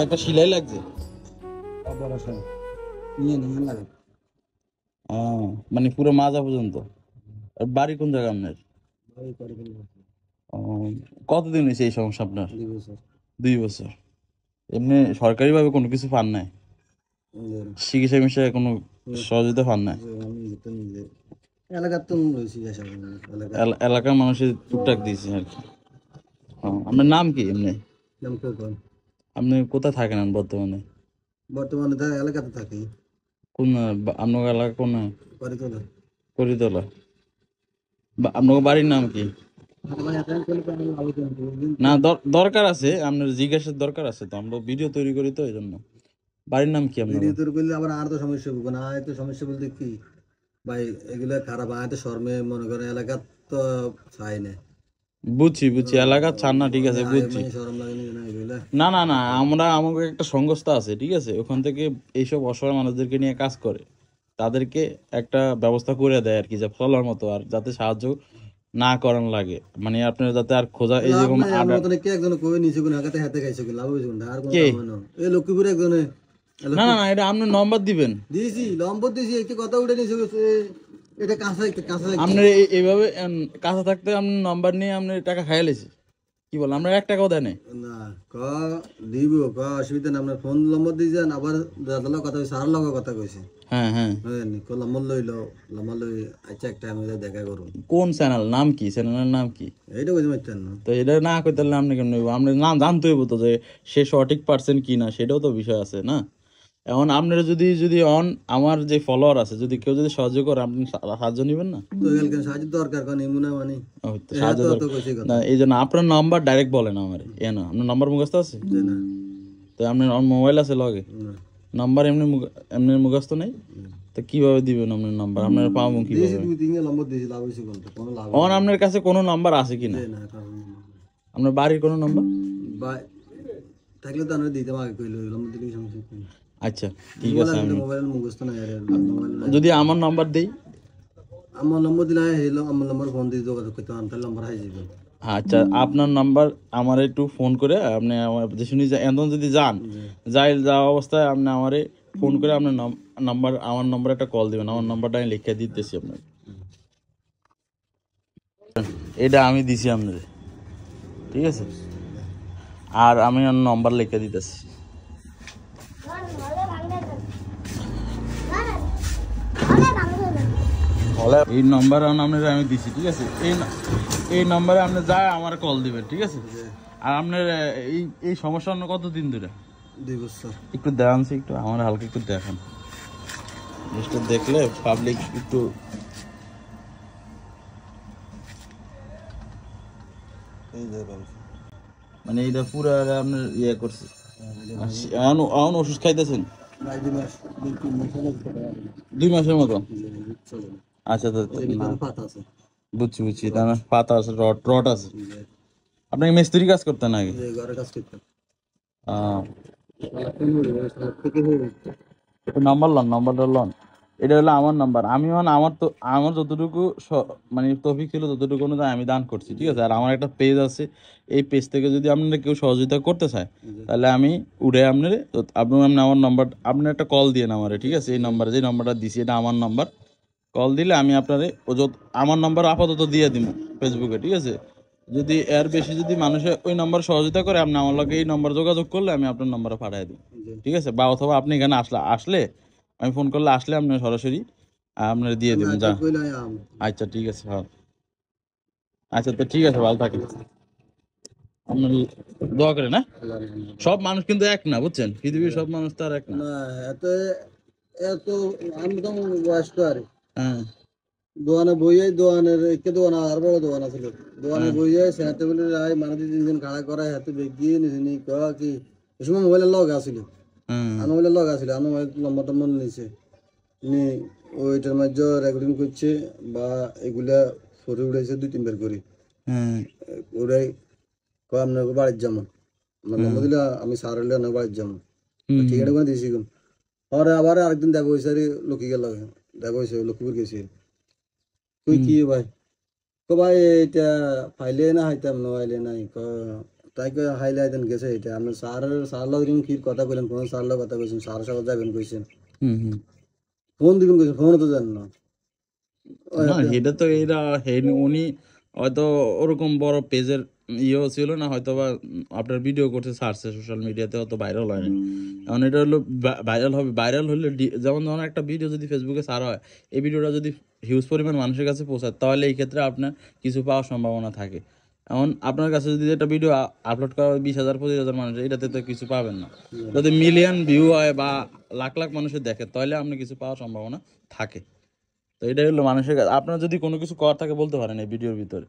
একটা সিলাই লাগছে। মানে পুরো মাজা পর্যন্ত। আর বাড়ি কোন জায়গা আপনার? কতদিন হয়েছে এই সমস্যা আপনার? 2 বছর। এমনি সরকারি ভাবে কোনো কিছু পান নাই? চিকিৎসা মিশা কোনো সহযোগিতা পান নাই? এলাকার মানুষের টুকটাক দিয়েছে আর কি। আপনার নাম কি এমনি? আপনি কোথায় থাকেন বর্তমানে? বর্তমানে এলাকাতে থাকি। কোন আপনার এলাকা কোন? করিতলা। আপনার বাড়ির নাম কি? না দরকার আছে, আপনার জিজ্ঞাসার দরকার আছে তো, আমরা ভিডিও তৈরি করি তো এই জন্য। বাড়ির নাম কি আপনার? ভিডিও তৈরি করলে আবার আর তো সমস্যা হবে না। তো সমস্যা বলতে কি ভাই, এগুলো খারাপ আয় তো শর্মে মনে করেন এলাকা তো চাই না। বুঝছি এলাকা ছাড় না, ঠিক আছে বুঝছি। না না না, আমাকে একটা সংস্থা আছে, ঠিক আছে, ওখান থেকে এইসব অসহায় মানুষদেরকে নিয়ে কাজ করে, তাদেরকে একটা ব্যবস্থা করে দেয় আর কি, যা ফলার মতো, আর যাতে সাহায্য না করান লাগে, মানে আপনার যাতে আর খোঁজা এই যে কোনো না না না, এটা আপনি নম্বর দিবেন। দিয়েছি নম্বর দিয়েছি, একটি কথা উঠে নিয়েছে এটা কাঁচা আপনার এইভাবে কাঁচা থাকতে আপনি নম্বর নিয়ে আপনি টাকা খাইয়া লেছি, কি বল, আমরা 1 টাকাও দেয় না। দিব অসুবিধা না, আপনার ফোন নম্বর দিয়েছেন, আবার দাদার কথা সার লগে কথা কইছে। হ্যাঁ হ্যাঁ, নম্বর লইল, নম্বর লই আচ্ছা একটা আমি দেখা করুন। কোন চ্যানেল, নাম কি, চ্যানেলের নাম কি? এইটা বুঝতে পারছেন না তো এটা না কইতে পারলে আপনি কেন নেব? আপনার নাম জানতে হইব তো, যে সে সঠিক পার্সন কি না, সেটাও তো বিষয় আছে না। এখন আপনারা যদি আমার যে ফলোয়ার আছে, যদি কেউ যদি সাহায্য করে, আপনি সাহায্য নেবেন না? সাহায্য দরকার কারণ এমন মানে সাহায্য না, এই জন্য আপনার নাম্বার ডাইরেক্ট বলেন আমার, না আপনার নাম্বার মুখস্থ আছে? তো আপনার মোবাইল আছে লগে? নাম্বার এমনি এমনি মুখস্থ নেই তো কিভাবে দিবেন আপনার নাম্বার? আপনার পাবো কিভাবে? আপনার কাছে কোনো নাম্বার আছে কিনা? আপনার বাড়ির কোনো নাম্বার থাকলে তো আমরা দিতে আগে কইলো নম্বর দিলে সমস্যা কি? আচ্ছা ঠিক আছে, আমি মোবাইল মুখস্থ নাই আর যদি আমার নাম্বার দেই, আমার নম্বর দিলে হলো, আমার নম্বর ফোন দিয়ে যোগাযোগ করতে আমার নাম্বার হাই যাবে। আচ্ছা আপনার নাম্বার আমার একটু ফোন করে, আপনি আমার যে শুনি এখন যদি যাওয়া অবস্থায় আপনি আমারে ফোন করে আপনার নাম্বার, আমার নাম্বার একটা কল দিবেন, আমার নাম্বারটা আমি লিখে দিতেছি আপনাকে। এটা আমি দিছি আপনাদের, ঠিক আছে, আর আমি নাম্বার লিখে দিতেছি। এই নাম্বার আপনার আমি দিছি, ঠিক আছে, এই নাম্বারে আপনি যায় আমার কল দিবেন, ঠিক আছে। আর আপনার এই সমস্যা অন্য কতদিন ধরে? 2 বছর। একটু দেখান, একটু আমার হালকা একটু দেখান, জিনিসটা দেখলে পাবলিক একটু মানে এইটা পুরো আপনার ইয়ে করছে। এখন ওষুধ খাইতেছেন 2 মাসের মতো? আচ্ছা বুঝছি তার পাতা আছে, রড আছে। আপনাকে মিস্ত্রি কাজ করতেন আগে? নাম্বারটা লন, এটা হলো আমার নাম্বার। আমি আমার যতটুকু মানে তৌফিক ছিল ততটুকু অনুযায়ী আমি দান করছি, ঠিক আছে। আর আমার একটা পেজ আছে, এই পেজ থেকে যদি আপনারা কেউ সহযোগিতা করতে চায় তাহলে আমি উঠে আপনি আমার নাম্বার, আপনি একটা কল দিয়ে আমারে, ঠিক আছে, এই নাম্বারে যে নাম্বারটা দিছি এটা আমার নাম্বার। কল দিলে আমি আপনারে আমার নাম্বার আপাতত দিয়ে দিব ফেসবুকে, ঠিক আছে। যদি এর বেশি যদি মানুষে ওই নাম্বার সহযোগিতা করে, আপনি আমার লগে এই নাম্বার যোগাযোগ করলে আমি আপনার নাম্বারে পাঠিয়ে দিই, ঠিক আছে। বা অথবা আপনি এখানে আসলে আমি ফোন করলে আসলে আপনি সরাসরি আপনার দিয়ে দেবেন যা। আচ্ছা ঠিক আছে, ভালো। আচ্ছা তো ঠিক আছে, ভালো থাকেন, আপনার দোয়া করেন। হ্যাঁ, সব মানুষ কিন্তু এক না, বুঝছেন, পৃথিবীর সব মানুষ তো আর এক না। এত আমি তো বয়স্ক আর হ্যাঁ, দোকানে বইয়ে দোকানের একে দোকান আর বড় দোকান আছে, দোকানে বইয়ে সেহাতে বলে রায় মানুষ 3 জন খাড়া করা হাতে বেগিয়ে নিছিনি কি এই সময় মোবাইলের লগ আছিল, আমার মোবাইলের লগ আছিল, আমার মোবাইল নম্বর টম্বর নিছে নি, ওইটার মাঝে রেকর্ডিং করছে বা এগুলা ফটো উঠাইছে 2-3 বার করে। ওরাই আপনার বাড়ির যেমন আমার নম্বর দিলে আমি সার হলে না বাড়ির যেমন ঠিক আছে করে দিয়েছি। পরে আবার আরেকদিন দেখা হয়েছে লক্ষ্মী গেল, দেখা হয়েছে লক্ষ্মীপুর গেছি। তুই কি ভাই ভাই এটা ফাইলে না হাইতাম না ফাইলে নাই তাই করে হাইলাইট গেছে এটা আপনি স্যার লোক কি কথা কইলেন কোন স্যার লোক কথা কইছেন স্যার সাথে যাবেন কইছেন হুম। ফোন দিবেন কইছেন ফোনও তো জানেন না না এটা তো এরা উনি হয়তো ওরকম বড় পেজের ইয়েও ছিল না, হয়তো বা আপনার ভিডিও করছে ছাড়ছে সোশ্যাল মিডিয়াতে, অত ভাইরাল হয়নি। এখন এটা হলো ভাইরাল হবে, ভাইরাল হলে যেমন ধরুন একটা ভিডিও যদি ফেসবুকে ছাড়া হয়, এই ভিডিওটা যদি হিউজ পরিমাণ মানুষের কাছে পৌঁছায়, তাহলে এই ক্ষেত্রে আপনার কিছু পাওয়ার সম্ভাবনা থাকে। এখন আপনার কাছে যদি একটা ভিডিও আপলোড করা হয় 20,000 25,000 মানুষ, এটাতে তো কিছু পাবেন না। যদি মিলিয়ন ভিউ হয় বা লাখ লাখ মানুষের দেখে, তাহলে আপনি কিছু পাওয়ার সম্ভাবনা থাকে। তো এটাই হলো মানুষের কাছে, আপনার যদি কোনো কিছু করার থাকে বলতে পারেন এই ভিডিওর ভিতরে।